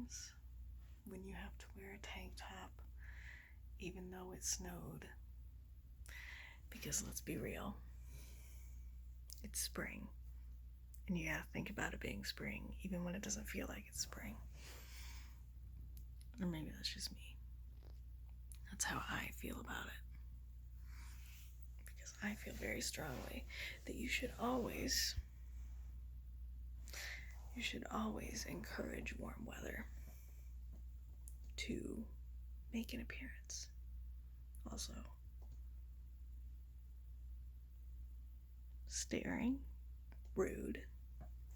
times when you have to wear a tank top even though it snowed. Because let's be real, it's spring. And you gotta think about it being spring, even when it doesn't feel like it's spring. Or maybe that's just me. That's how I feel about it. Because I feel very strongly that you should always encourage warm weather to make an appearance. Also, staring, rude.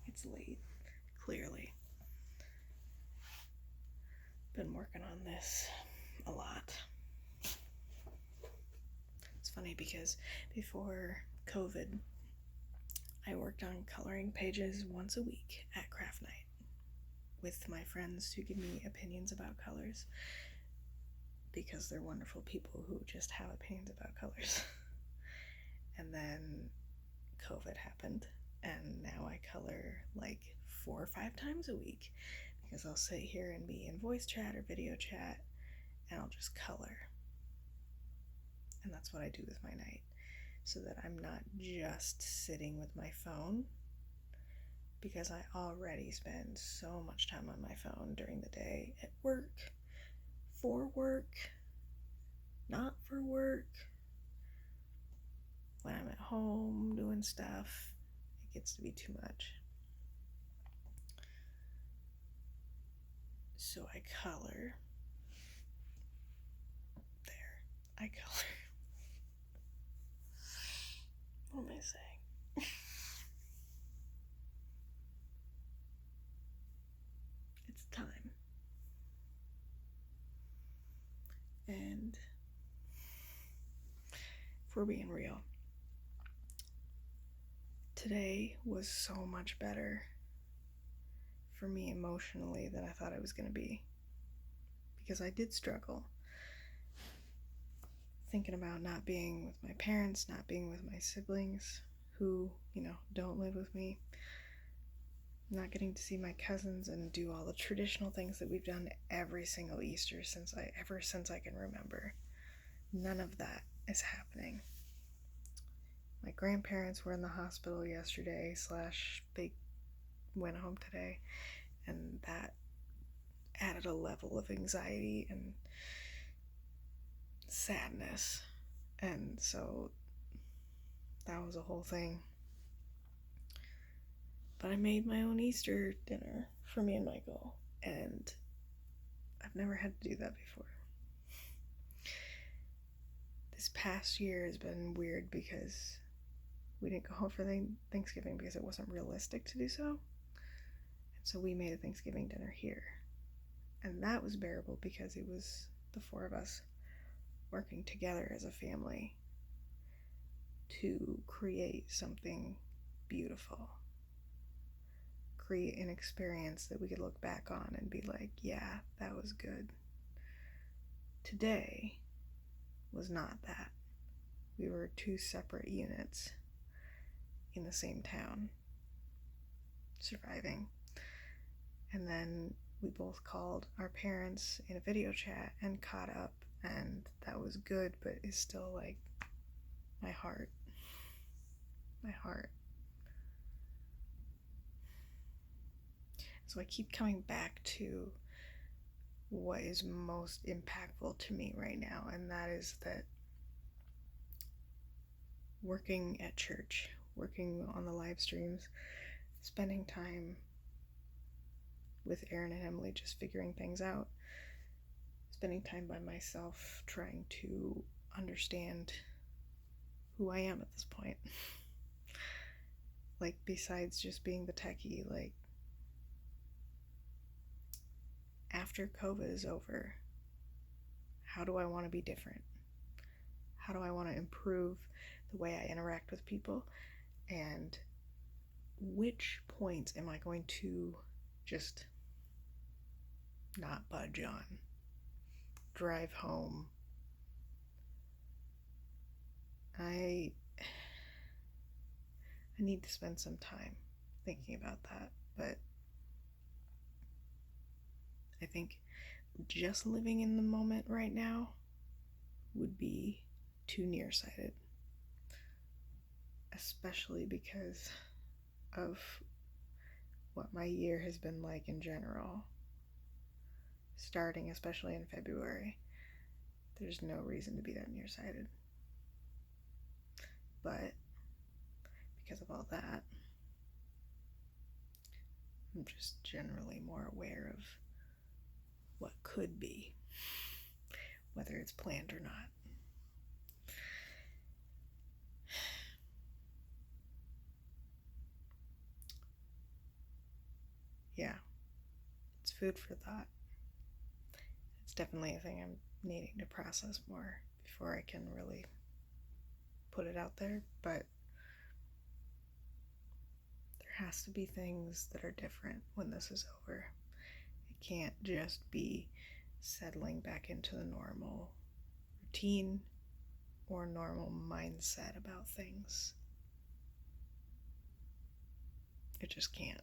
It's late, clearly. Been working on this a lot. It's funny because before COVID, I worked on coloring pages once a week at craft night with my friends to give me opinions about colors, because they're wonderful people who just have opinions about colors. And then COVID happened, and now I color like 4 or 5 times a week, because I'll sit here and be in voice chat or video chat, and I'll just color. And that's what I do with my night, so that I'm not just sitting with my phone, because I already spend so much time on my phone during the day at work, for work, not for work. When I'm at home doing stuff, it gets to be too much. So I color. There, I color. What am I saying? It's time. And if we're being real, today was so much better for me emotionally than I thought it was going to be. Because I did struggle. Thinking about not being with my parents, not being with my siblings who, don't live with me. Not getting to see my cousins and do all the traditional things that we've done every single Easter ever since I can remember. None of that is happening. My grandparents were in the hospital yesterday / they went home today, and that added a level of anxiety and sadness. And so that was a whole thing. But I made my own Easter dinner for me and Michael, and I've never had to do that before. This past year has been weird because we didn't go home for Thanksgiving because it wasn't realistic to do so. And so we made a Thanksgiving dinner here. And that was bearable because it was the 4 of us working together as a family to create something beautiful. Create an experience that we could look back on and be like, yeah, that was good. Today was not that. We were 2 separate units in the same town, surviving. And then we both called our parents in a video chat and caught up, and that was good, but it's still like my heart. So I keep coming back to what is most impactful to me right now, and that is that working at church, working on the live streams, spending time with Aaron and Emily just figuring things out, spending time by myself trying to understand who I am at this point. Like, besides just being the techie, like, after COVID is over, how do I want to be different? How do I want to improve the way I interact with people? And which points am I going to just not budge on? Drive home. I need to spend some time thinking about that, but I think just living in the moment right now would be too nearsighted, especially because of what my year has been like in general. Starting especially in February, there's no reason to be that nearsighted. But because of all that, I'm just generally more aware of what could be, whether it's planned or not. Yeah, it's food for thought. It's definitely a thing I'm needing to process more before I can really put it out there, but there has to be things that are different when this is over. It can't just be settling back into the normal routine or normal mindset about things. It just can't.